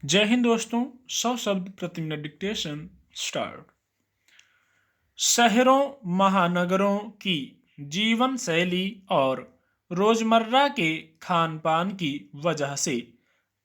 जय हिंद दोस्तों। 100 शब्द प्रति मिनट डिक्टेशन स्टार्ट। शहरों महानगरों की जीवन शैली और रोजमर्रा के खान पान की वजह से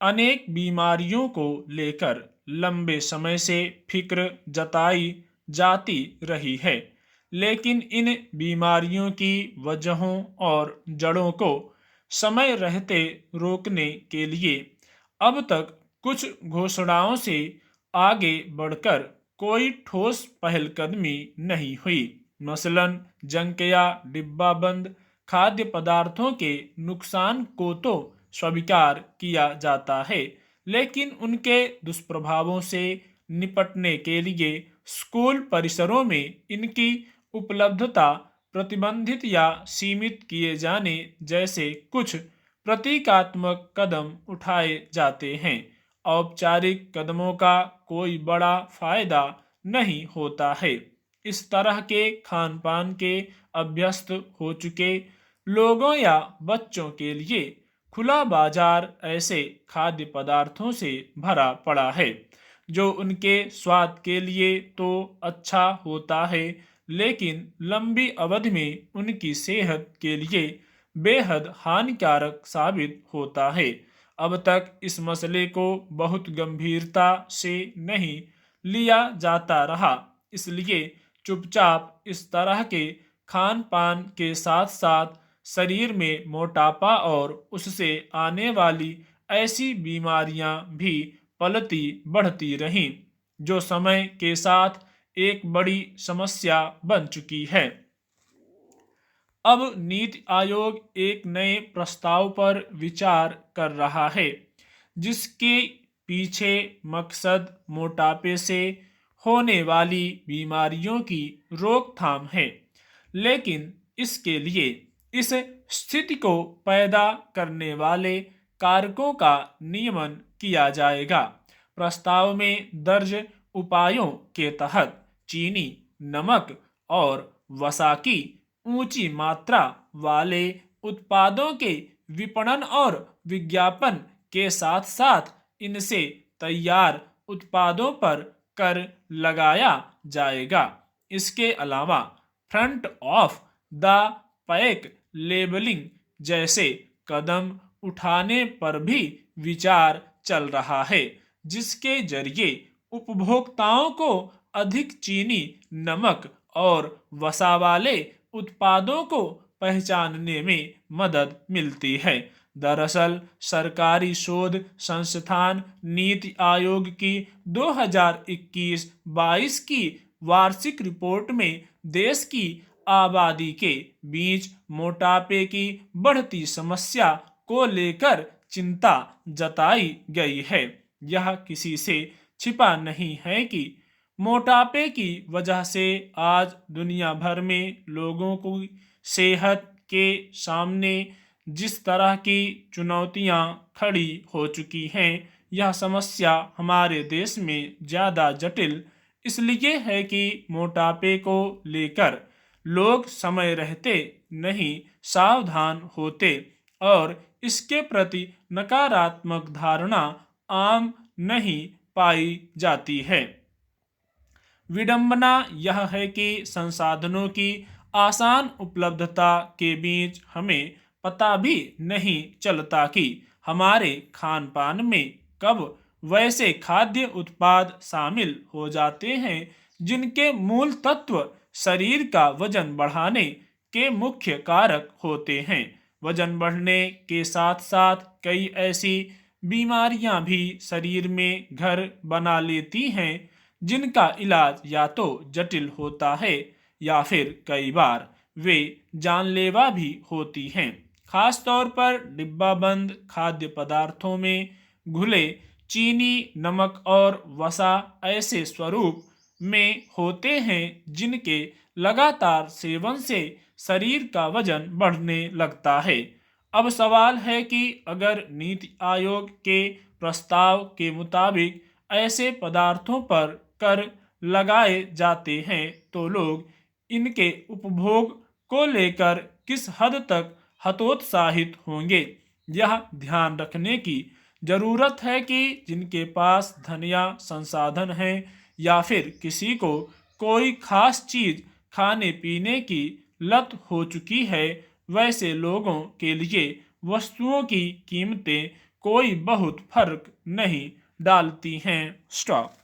अनेक बीमारियों को लेकर लंबे समय से फिक्र जताई जाती रही है। लेकिन इन बीमारियों की वजहों और जड़ों को समय रहते रोकने के लिए अब तक कुछ घोषणाओं से आगे बढ़कर कोई ठोस पहलकदमी नहीं हुई। मसलन जंक या डिब्बाबंद खाद्य पदार्थों के नुकसान को तो स्वीकार किया जाता है, लेकिन उनके दुष्प्रभावों से निपटने के लिए स्कूल परिसरों में इनकी उपलब्धता प्रतिबंधित या सीमित किए जाने जैसे कुछ प्रतीकात्मक कदम उठाए जाते हैं। औपचारिक कदमों का कोई बड़ा फायदा नहीं होता है। इस तरह के खान पान के अभ्यस्त हो चुके लोगों या बच्चों के लिए खुला बाजार ऐसे खाद्य पदार्थों से भरा पड़ा है जो उनके स्वाद के लिए तो अच्छा होता है, लेकिन लंबी अवधि में उनकी सेहत के लिए बेहद हानिकारक साबित होता है। अब तक इस मसले को बहुत गंभीरता से नहीं लिया जाता रहा, इसलिए चुपचाप इस तरह के खान पान के साथ साथ शरीर में मोटापा और उससे आने वाली ऐसी बीमारियां भी पलती बढ़ती रहीं, जो समय के साथ एक बड़ी समस्या बन चुकी है। अब नीति आयोग एक नए प्रस्ताव पर विचार कर रहा है, जिसके पीछे मकसद मोटापे से होने वाली बीमारियों की रोकथाम है। लेकिन इसके लिए इस स्थिति को पैदा करने वाले कारकों का नियमन किया जाएगा। प्रस्ताव में दर्ज उपायों के तहत चीनी, नमक और वसा की ऊंची मात्रा वाले उत्पादों के विपणन और विज्ञापन के साथ साथ इनसे तैयार उत्पादों पर कर लगाया जाएगा। इसके अलावा front of the pack labelling जैसे कदम उठाने पर भी विचार चल रहा है, जिसके जरिए उपभोक्ताओं को अधिक चीनी, नमक और वसा वाले उत्पादों को पहचानने में मदद मिलती है। दरअसल सरकारी शोध संस्थान नीति आयोग की 2021-22 की वार्षिक रिपोर्ट में देश की आबादी के बीच मोटापे की बढ़ती समस्या को लेकर चिंता जताई गई है। यह किसी से छिपा नहीं है कि मोटापे की वजह से आज दुनिया भर में लोगों की सेहत के सामने जिस तरह की चुनौतियां खड़ी हो चुकी हैं, यह समस्या हमारे देश में ज़्यादा जटिल इसलिए है कि मोटापे को लेकर लोग समय रहते नहीं सावधान होते और इसके प्रति नकारात्मक धारणा आम नहीं पाई जाती है। विडंबना यह है कि संसाधनों की आसान उपलब्धता के बीच हमें पता भी नहीं चलता कि हमारे खान पान में कब वैसे खाद्य उत्पाद शामिल हो जाते हैं जिनके मूल तत्व शरीर का वजन बढ़ाने के मुख्य कारक होते हैं। वजन बढ़ने के साथ साथ कई ऐसी बीमारियां भी शरीर में घर बना लेती हैं, जिनका इलाज या तो जटिल होता है या फिर कई बार वे जानलेवा भी होती हैं। खासतौर पर डिब्बाबंद खाद्य पदार्थों में घुले चीनी, नमक और वसा ऐसे स्वरूप में होते हैं जिनके लगातार सेवन से शरीर का वजन बढ़ने लगता है। अब सवाल है कि अगर नीति आयोग के प्रस्ताव के मुताबिक ऐसे पदार्थों पर कर लगाए जाते हैं तो लोग इनके उपभोग को लेकर किस हद तक हतोत्साहित होंगे। यह ध्यान रखने की जरूरत है कि जिनके पास धन या संसाधन है या फिर किसी को कोई खास चीज खाने पीने की लत हो चुकी है, वैसे लोगों के लिए वस्तुओं की कीमतें कोई बहुत फर्क नहीं डालती हैं। स्टॉप।